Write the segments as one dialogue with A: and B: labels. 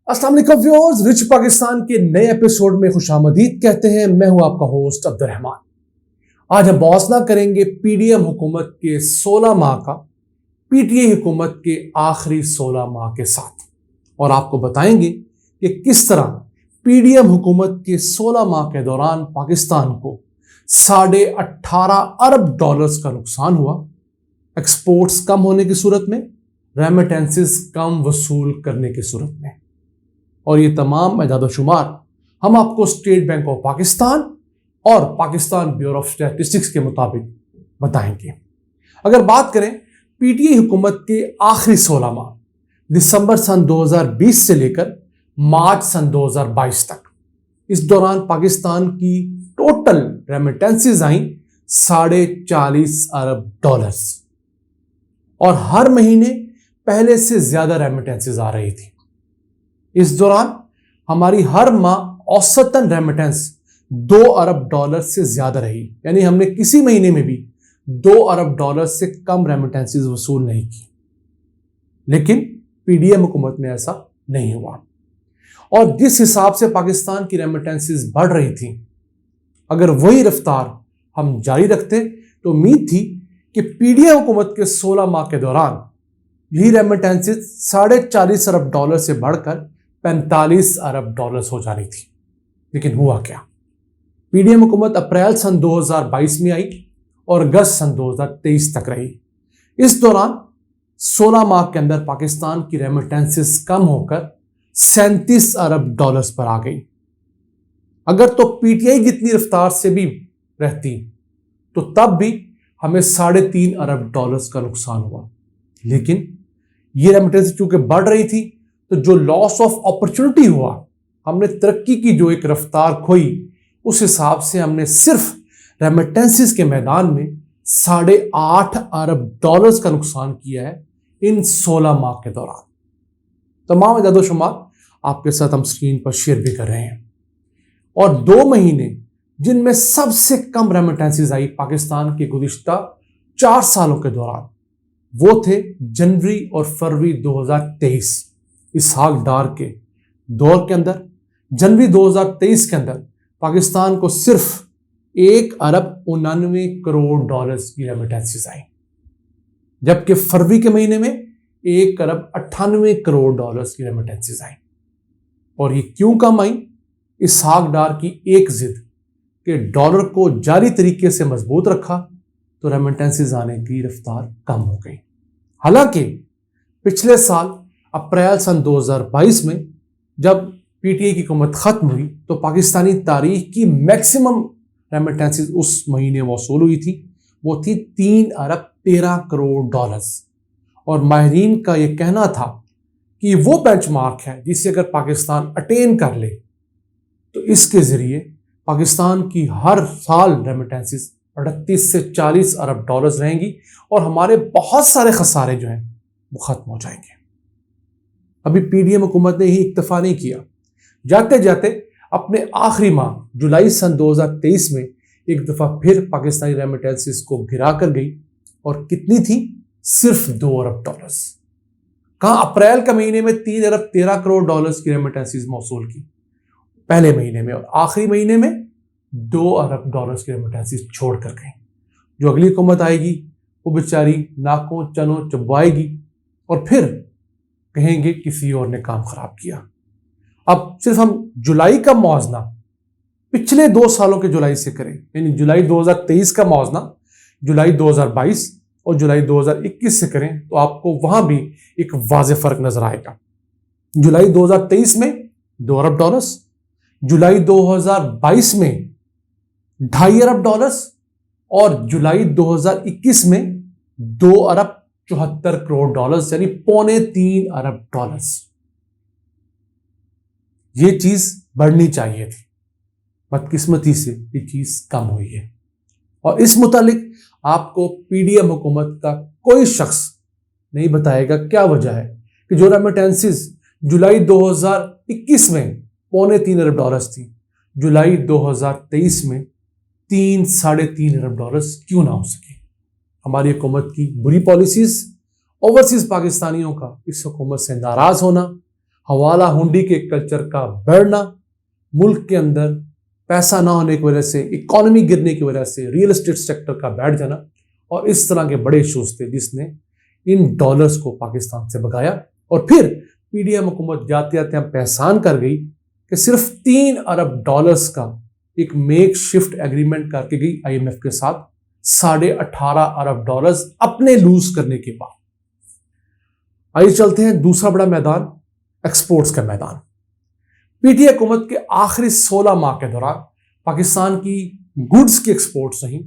A: अस्सलाम वालेकुम viewers, rich Pakistan के नए एपिसोड में खुशामदीद कहते हैं। मैं हूं आपका होस्ट अब्दुर्रहमान। आज हम मौज़ना करेंगे पीडीएम हुकूमत के 16 माह का पीटीआई हुकूमत के आखिरी 16 माह के साथ, और आपको बताएंगे कि किस तरह पीडीएम हुकूमत के 16 माह के दौरान पाकिस्तान को $18.5 अरब का नुकसान हुआ, एक्सपोर्ट्स कम होने की सूरत में, रेमिटेंसेस कम वसूल करने की सूरत में। और ये तमाम एजाद शुमार हम आपको स्टेट बैंक ऑफ पाकिस्तान और पाकिस्तान ब्यूरो ऑफ स्टैटिस्टिक्स के मुताबिक बताएंगे। अगर बात करें पीटीआई हुकूमत के आखिरी 16 माह दिसंबर सन 2020 से लेकर मार्च सन 2022 तक, इस दौरान पाकिस्तान की टोटल रेमिटेंसेस आई $40.5 अरब, और हर महीने पहले से ज्यादा रेमिटेंसेस आ रही थी। इस दौरान हमारी हर माह औसतन रेमिटेंस $2 अरब से ज्यादा रही, यानी हमने किसी महीने में भी $2 अरब से कम रेमिटेंसेस वसूल नहीं की। लेकिन पीडीएम हुकूमत में ऐसा नहीं हुआ, और जिस हिसाब से पाकिस्तान की रेमिटेंसेस बढ़ रही थी, अगर वही रफ्तार हम जारी रखते तो उम्मीद थी कि पीडीएम हुकूमत के 16 माह के दौरान यही रेमिटेंसेस $40.5 अरब से बढ़कर $45 अरब हो जानी थी। लेकिन हुआ क्या? पीडीएम हुकूमत अप्रैल सन 2022 में आई और अगस्त सन 2023 तक रही। इस दौरान 16 माह के अंदर पाकिस्तान की रेमिटेंसेस कम होकर $37 अरब पर आ गई। अगर तो पीटीआई जितनी रफ्तार से भी रहती तो तब भी हमें $3.5 अरब का नुकसान हुआ। लेकिन ये रेमिटेंस चूंकि बढ़ रही थी, तो जो लॉस ऑफ अपॉर्चुनिटी हुआ, हमने तरक्की की जो एक रफ्तार खोई, उस हिसाब से हमने सिर्फ रेमिटेंसेस के मैदान में $8.5 अरब का नुकसान किया है इन 16 माह के दौरान। तमाम एजाद शुमार आपके साथ हम स्क्रीन पर शेयर भी कर रहे हैं। और 2 महीने जिनमें सबसे कम रेमिटेंसेस आई पाकिस्तान के गुज़िश्ता 4 सालों के दौरान, वो थे जनवरी और फरवरी 2023। इसहाक डार के दौर के अंदर जनवरी 2023 के अंदर पाकिस्तान को सिर्फ $1.89 करोड़ की रेमिटेंसेस आई, जबकि फरवरी के महीने में $1.98 करोड़ की रेमिटेंसेस आई। और ये क्यों कम आई? इसहाक डार की एक जिद कि डॉलर को जारी तरीके से मजबूत रखा तो रेमिटेंसेस आने की रफ्तार कम हो गई। हालांकि पिछले साल अप्रैल सन 2022 में जब पीटीआई की हुकूमत खत्म हुई, तो पाकिस्तानी तारीख की मैक्सिमम रेमिटेंसेस उस महीने वसूल हुई थी, वो थी $3.13 करोड़। और माहिरीन का ये कहना था कि वो बेंचमार्क है जिसे अगर पाकिस्तान अटेन कर ले तो इसके जरिए पाकिस्तान की हर साल रेमिटेंसेस 38 से $40 अरब रहेंगी, और हमारे बहुत सारे खसारे जो हैं वो खत्म हो जाएंगे। अभी पीडीएम हुकूमत ने ही इक्तफा नहीं किया, जाते जाते अपने आखिरी माह जुलाई सन 2023 में एक दफ़ा फिर पाकिस्तानी रेमिटेंसेस को गिरा कर गई, और कितनी थी? सिर्फ $2 अरब। कहाँ अप्रैल का महीने में $3.13 करोड़ की रेमिटेंसेस मौसूल की पहले महीने में, और आखिरी महीने में $2 अरब की रेमिटेंसेस छोड़ कर गई। जो अगली हुकूमत आएगी वो बेचारी नाकों चनों चबाएगी और फिर कहेंगे किसी और ने काम खराब किया। अब सिर्फ हम जुलाई का मुआवजा पिछले 2 सालों के जुलाई से करें, यानी जुलाई 2023 का मुआवजा जुलाई 2022 और जुलाई 2021 से करें, तो आपको वहां भी एक वाज़ेह फर्क नजर आएगा। जुलाई 2023 में $2 अरब, जुलाई 2022 में $2.5 अरब, और जुलाई 2021 में $2.74 करोड़, यानी $2.25 अरब। ये चीज बढ़नी चाहिए थी, बदकिस्मती से ये चीज कम हुई है। और इस मुतालिक आपको पीडीएम हुकूमत का कोई शख्स नहीं बताएगा क्या वजह है कि जो रेमिटेंसेस जुलाई 2021 में $2.25 अरब थी, जुलाई 2023 में $3-3.5 अरब क्यों ना हो सके? हमारी हुकूमत की बुरी पॉलिसीज, ओवरसीज पाकिस्तानियों का इस हुकूमत से नाराज होना, हवाला हुंडी के कल्चर का बढ़ना, मुल्क के अंदर पैसा ना होने की वजह से, इकोनॉमी गिरने की वजह से रियल एस्टेट सेक्टर का बैठ जाना, और इस तरह के बड़े इश्यूज थे जिसने इन डॉलर्स को पाकिस्तान से भगाया। और फिर पीडीएम हुकूमत जाते जाते हम पहचान कर गई कि सिर्फ 3 अरब डॉलर्स का एक मेक शिफ्ट एग्रीमेंट करके गई आईएमएफ के साथ, 18.5 अरब डॉलर्स अपने लूज करने के बाद। आइए चलते हैं दूसरा बड़ा मैदान, एक्सपोर्ट्स का मैदान। पीटीआई हुकूमत के आखिरी 16 माह के दौरान पाकिस्तान की गुड्स की एक्सपोर्ट्स रही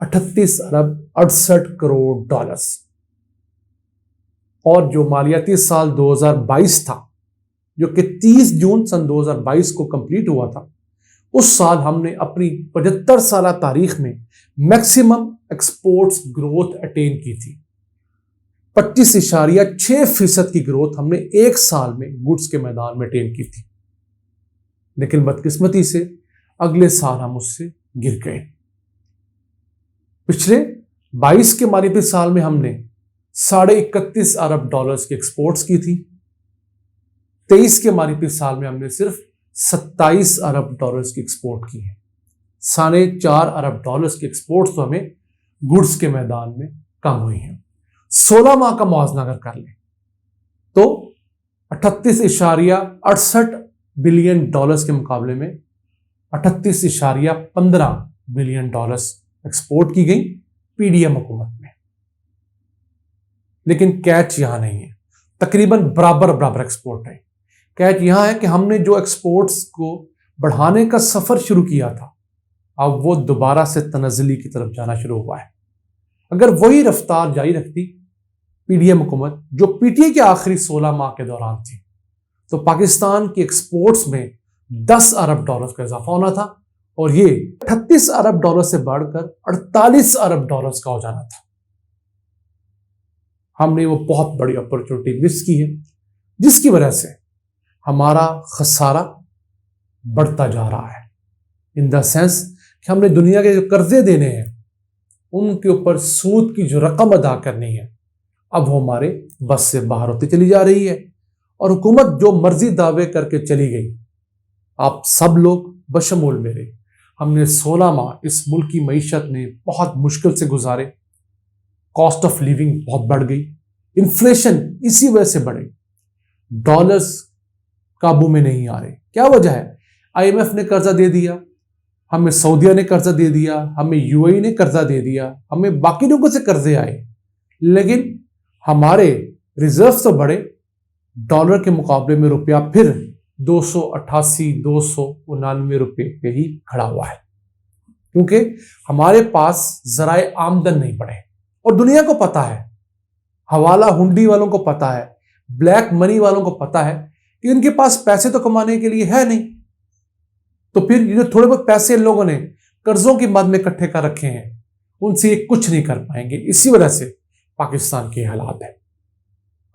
A: 38 अरब 68 करोड़ डॉलर्स, और जो मालियाती साल 2022 था, जो कि 30 जून सन 2022 को कंप्लीट हुआ था, उस साल हमने अपनी 75 साल तारीख में मैक्सिमम एक्सपोर्ट्स ग्रोथ अटेन की थी। 25.6% की ग्रोथ हमने एक साल में गुड्स के मैदान में अटेन की थी, लेकिन बदकिस्मती से अगले साल हम उससे गिर गए। पिछले 22 के मालियाती साल में हमने 31.5 अरब डॉलर्स की एक्सपोर्ट्स की थी। 23 के मालियाती साल में हमने सिर्फ 27 अरब डॉलर्स की एक्सपोर्ट की है। 4.5 अरब डॉलर्स की एक्सपोर्ट्स तो हमें गुड्स के मैदान में कम हुई हैं। 16 माह का मुआवजा अगर कर लें तो 38.68 बिलियन डॉलर्स के मुकाबले में 38.15 बिलियन डॉलर्स एक्सपोर्ट की गई पीडीएम हुकूमत में। लेकिन कैच यहां नहीं है, तकरीबन बराबर एक्सपोर्ट है। कैच यहां है कि हमने जो एक्सपोर्ट्स को बढ़ाने का सफर शुरू किया था, अब वो दोबारा से तनज़्ज़ुली की तरफ जाना शुरू हुआ है। अगर वही रफ्तार जारी रखती पीडीएम हुकूमत जो पीटीआई के आखिरी 16 माह के दौरान थी, तो पाकिस्तान की एक्सपोर्ट्स में 10 अरब डॉलर का इजाफा होना था, और ये 38 अरब डॉलर से बढ़कर 48 अरब डॉलर का हो जाना था। हमने वो बहुत बड़ी अपॉर्चुनिटी मिस की है, जिसकी वजह से हमारा खसारा बढ़ता जा रहा है, इन द सेंस कि हमने दुनिया के जो कर्जे देने हैं उनके ऊपर सूद की जो रकम अदा करनी है, अब वो हमारे बस से बाहर होती चली जा रही है, और हुकूमत जो मर्जी दावे करके चली गई। आप सब लोग बशमूल मेरे, हमने 16 माह इस मुल्क की मईशत में बहुत मुश्किल से गुजारे। कॉस्ट ऑफ लिविंग बहुत बढ़ गई, इन्फ्लेशन इसी वजह से बढ़े, डॉलर्स काबू में नहीं आ रहे। क्या वजह है? आईएमएफ ने कर्जा दे दिया, हमें सऊदीया ने कर्जा दे दिया, हमें यूएई ने कर्जा दे दिया, हमें बाकी लोगों से कर्जे आए, लेकिन हमारे रिजर्व तो बढ़े, डॉलर के मुकाबले में रुपया फिर 289 रुपए पे ही खड़ा हुआ है, क्योंकि हमारे पास जराए आमदन नहीं बढ़े। और दुनिया को पता है, हवाला हुंडी वालों को पता है, ब्लैक मनी वालों को पता है कि इनके पास पैसे तो कमाने के लिए है नहीं, तो फिर ये जो थोड़े बहुत पैसे इन लोगों ने कर्जों की मद में इकट्ठे कर रखे हैं, उनसे ये कुछ नहीं कर पाएंगे। इसी वजह से पाकिस्तान के हालात है।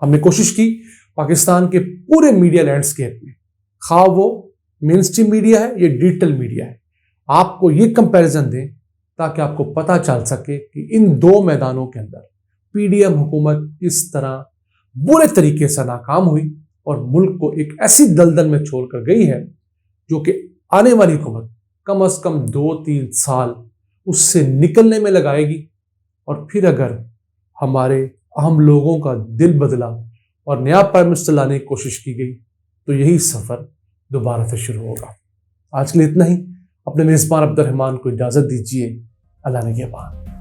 A: हमने कोशिश की पाकिस्तान के पूरे मीडिया लैंडस्केप में, खा वो मेन स्ट्रीम मीडिया है या डिजिटल मीडिया है, आपको ये कंपैरिजन दें ताकि आपको पता चल सके कि इन दो मैदानों के अंदर पीडीएम हुकूमत किस तरह बुरे तरीके से नाकाम हुई और मुल्क को एक ऐसी दलदल में छोड़कर गई है जो कि आने वाली हुकूमत कम से कम 2-3 साल उससे निकलने में लगाएगी। और फिर अगर हमारे अहम लोगों का दिल बदला और नया प्राइम मिनिस्टर लाने की कोशिश की गई, तो यही सफ़र दोबारा से शुरू होगा। आज के लिए इतना ही। अपने मेज़बान अब्दुल रहमान को इजाज़त दीजिए। अल्लाह ने के बाद।